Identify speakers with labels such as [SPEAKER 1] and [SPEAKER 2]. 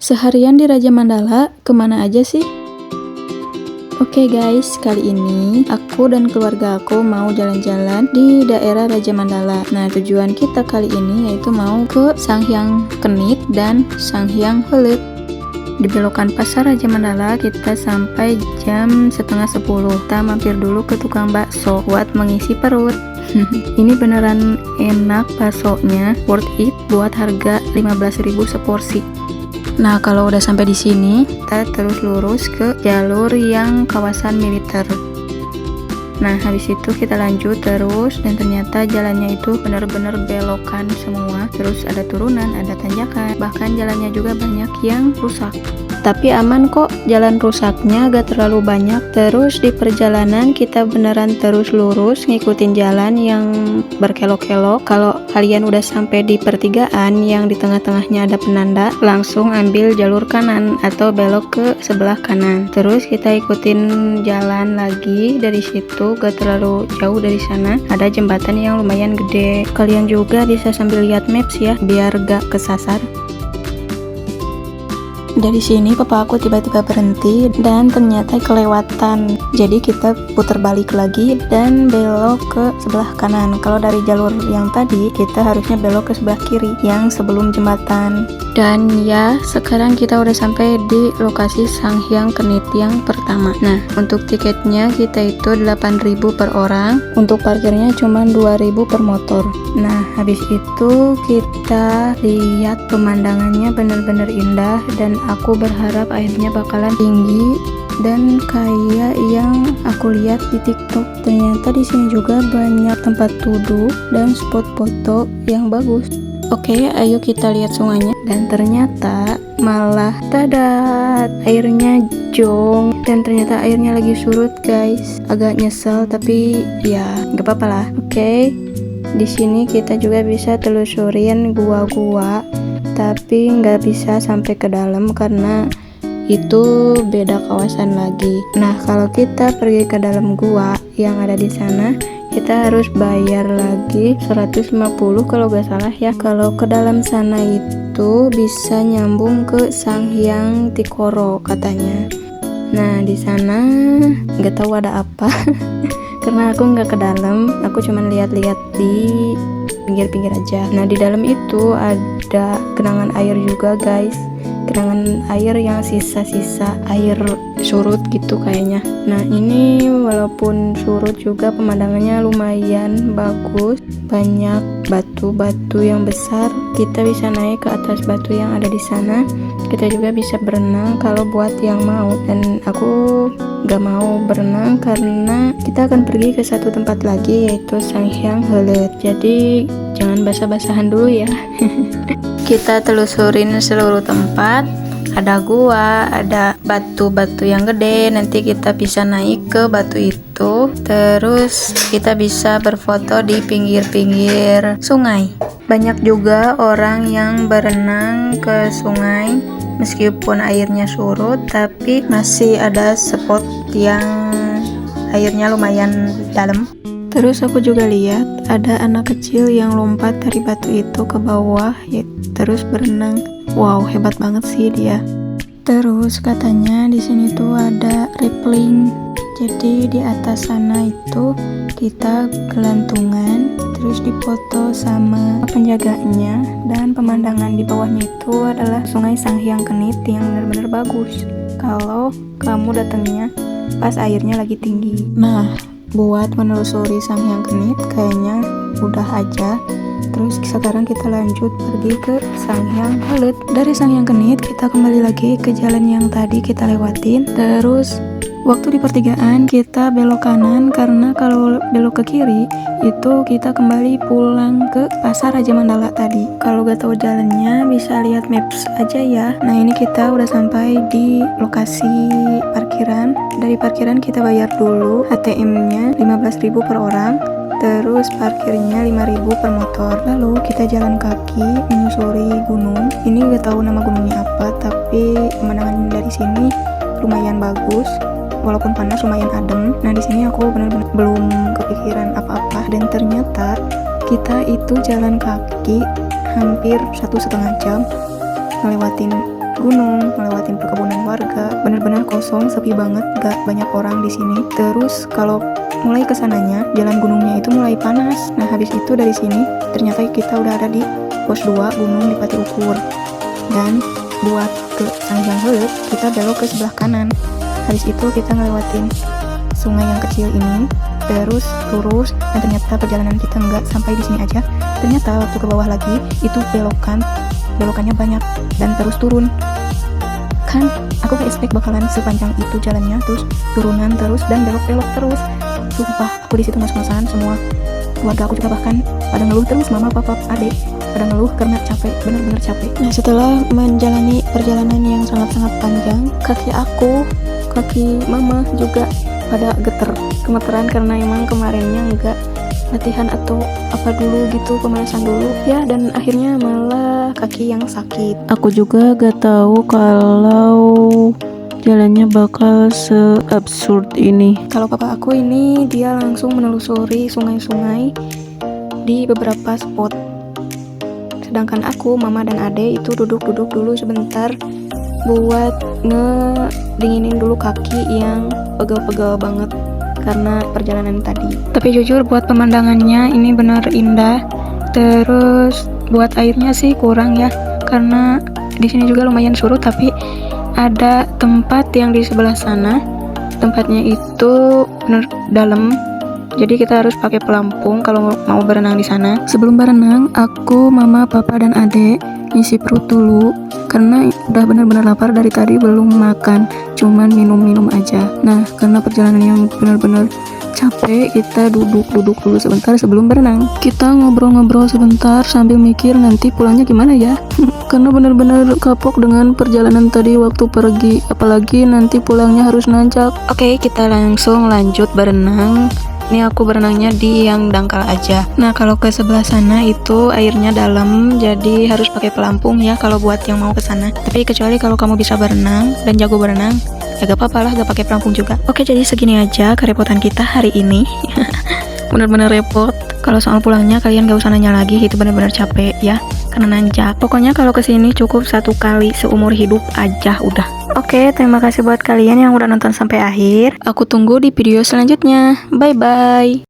[SPEAKER 1] Seharian di Raja Mandala, kemana aja sih? Oke guys, kali ini aku dan keluarga aku mau jalan-jalan di daerah Raja Mandala. Nah, tujuan kita kali ini yaitu mau ke Sanghyang Kenit dan Sanghyang Heuleut. Di belokan pasar Raja Mandala kita sampai jam setengah 10. Kita mampir dulu ke tukang bakso buat mengisi perut. Ini beneran enak baksonya, worth it buat harga 15.000 seporsi. Nah, kalau udah sampai di sini, kita terus lurus ke jalur yang kawasan militer. Nah, habis itu kita lanjut terus dan ternyata jalannya itu benar-benar belokan semua. Terus ada turunan, ada tanjakan, bahkan jalannya juga banyak yang rusak. Tapi aman kok, jalan rusaknya gak terlalu banyak. Terus di perjalanan kita beneran terus lurus ngikutin jalan yang berkelok-kelok. Kalau kalian udah sampai di pertigaan yang di tengah-tengahnya ada penanda, langsung ambil jalur kanan atau belok ke sebelah kanan. Terus kita ikutin jalan lagi dari situ, gak terlalu jauh dari sana. Ada jembatan yang lumayan gede. Kalian juga bisa sambil lihat maps ya, biar gak kesasar. Dari sini papa aku tiba-tiba berhenti dan ternyata kelewatan. Jadi kita putar balik lagi dan belok ke sebelah kanan. Kalau dari jalur yang tadi kita harusnya belok ke sebelah kiri yang sebelum jembatan. Dan ya, sekarang kita udah sampai di lokasi Sanghyang Kenit yang pertama. Nah, untuk tiketnya kita itu 8.000 per orang. Untuk parkirnya cuma 2.000 per motor. Nah, habis itu kita lihat pemandangannya benar-benar indah dan aku berharap airnya bakalan tinggi dan kayak yang aku lihat di TikTok. Ternyata di sini juga banyak tempat duduk dan spot foto yang bagus. Oke, ayo kita lihat sungainya. Dan ternyata malah tadat, airnya jong dan ternyata airnya lagi surut guys. Agak nyesel tapi ya gak apa-apa lah. Oke, di sini kita juga bisa telusurin gua-gua, tapi nggak bisa sampai ke dalam karena itu beda kawasan lagi. Nah, kalau kita pergi ke dalam gua yang ada di sana, kita harus bayar lagi 150 kalau gak salah ya. Kalau ke dalam sana itu bisa nyambung ke Sanghyang Tikoro katanya. Nah, di sana nggak tahu ada apa karena aku nggak ke dalam, aku cuman lihat-lihat di pinggir-pinggir aja. Nah, di dalam itu ada genangan air juga guys, genangan air yang sisa-sisa air surut gitu kayaknya. Nah, ini walaupun surut juga pemandangannya lumayan bagus, banyak batu-batu yang besar. Kita bisa naik ke atas batu yang ada di sana. Kita juga bisa berenang kalau buat yang mau, dan aku gak mau berenang karena kita akan pergi ke satu tempat lagi yaitu Sanghyang Heuleut. Jadi jangan basah-basahan dulu ya. Kita telusurin seluruh tempat. Ada gua, ada batu-batu yang gede. Nanti kita bisa naik ke batu itu. Terus kita bisa berfoto di pinggir-pinggir sungai. Banyak juga orang yang berenang ke sungai. Meskipun airnya surut, tapi masih ada spot yang airnya lumayan dalam. Terus aku juga lihat ada anak kecil yang lompat dari batu itu ke bawah ya, terus berenang. Wow, hebat banget sih dia. Terus katanya di sini tuh ada rappelling. Jadi di atas sana itu kita gelantungan, terus dipoto sama penjaganya, dan pemandangan di bawahnya itu adalah Sungai Sanghyang Kenit yang benar-benar bagus kalau kamu datangnya pas airnya lagi tinggi. Nah, buat menelusuri Sanghyang Kenit kayaknya udah aja. Terus sekarang kita lanjut pergi ke Sanghyang Heuleut. Dari Sanghyang Kenit kita kembali lagi ke jalan yang tadi kita lewatin. Terus waktu di pertigaan kita belok kanan karena kalau belok ke kiri itu kita kembali pulang ke pasar Raja Mandala tadi. Kalau gak tahu jalannya bisa lihat maps aja ya. Nah, ini kita udah sampai di lokasi parkiran. Dari parkiran kita bayar dulu ATM-nya 15.000 per orang. Terus parkirnya 5.000 per motor. Lalu kita jalan kaki menyusuri gunung. Ini gak tahu nama gunungnya apa, tapi pemandangan dari sini lumayan bagus. Walaupun panas lumayan adem. Nah, di sini aku benar-benar belum kepikiran apa-apa, dan ternyata kita itu jalan kaki hampir 1,5 jam ngelewatin gunung, ngelewatin perkebunan warga. Bener-bener kosong, sepi banget, gak banyak orang di sini. Terus kalau mulai kesananya, jalan gunungnya itu mulai panas. Nah habis itu dari sini, ternyata kita udah ada di pos 2 Gunung Lipati Ukur. Dan buat ke Sangjang Heuleuk, kita belok ke sebelah kanan. Habis itu kita ngelewatin sungai yang kecil ini, terus lurus, dan ternyata perjalanan kita nggak sampai di sini aja. Ternyata waktu ke bawah lagi itu belokannya banyak dan terus turun. Kan aku gak expect bakalan sepanjang itu jalannya, terus turunan terus dan belok-belok terus. Sumpah aku di situ ngos-ngosan, semua keluarga aku juga bahkan pada ngeluh terus, mama, papa, adik pada ngeluh karena capek, bener-bener capek. Nah setelah menjalani perjalanan yang sangat-sangat panjang, kaki mama juga pada gemeteran karena emang kemarinnya enggak latihan atau apa dulu gitu, pemanasan dulu ya, dan akhirnya malah kaki yang sakit.
[SPEAKER 2] Aku juga gak tahu kalau jalannya bakal se-absurd ini.
[SPEAKER 1] Kalau papa aku ini dia langsung menelusuri sungai-sungai di beberapa spot, sedangkan aku, mama, dan ade itu duduk-duduk dulu sebentar buat ngedinginin dulu kaki yang pegel-pegel banget karena perjalanan tadi. Tapi jujur buat pemandangannya ini benar indah. Terus buat airnya sih kurang ya, karena di sini juga lumayan surut, tapi ada tempat yang di sebelah sana. Tempatnya itu benar dalam. Jadi kita harus pakai pelampung kalau mau berenang di sana. Sebelum berenang, aku, mama, papa, dan adik ngisi perut dulu karena udah benar-benar lapar dari tadi, belum makan, cuman minum-minum aja. Nah, karena perjalanan yang benar-benar capek, kita duduk dulu sebentar sebelum berenang. Kita ngobrol-ngobrol sebentar sambil mikir nanti pulangnya gimana ya. Karena benar-benar kapok dengan perjalanan tadi waktu pergi, apalagi nanti pulangnya harus nanjak. Oke, kita langsung lanjut berenang. Ini aku berenangnya di yang dangkal aja. Nah kalau ke sebelah sana itu airnya dalam, jadi harus pakai pelampung ya kalau buat yang mau ke sana. Tapi kecuali kalau kamu bisa berenang dan jago berenang, ya gak apa-apa lah, gak pakai pelampung juga. Oke, jadi segini aja kerepotan kita hari ini. Bener-bener repot. Kalau soal pulangnya kalian gak usah nanya lagi, itu bener-bener capek ya, karena nanjak. Pokoknya kalau kesini cukup 1 kali seumur hidup aja udah. Oke, terima kasih buat kalian yang udah nonton sampai akhir. Aku tunggu di video selanjutnya. Bye-bye.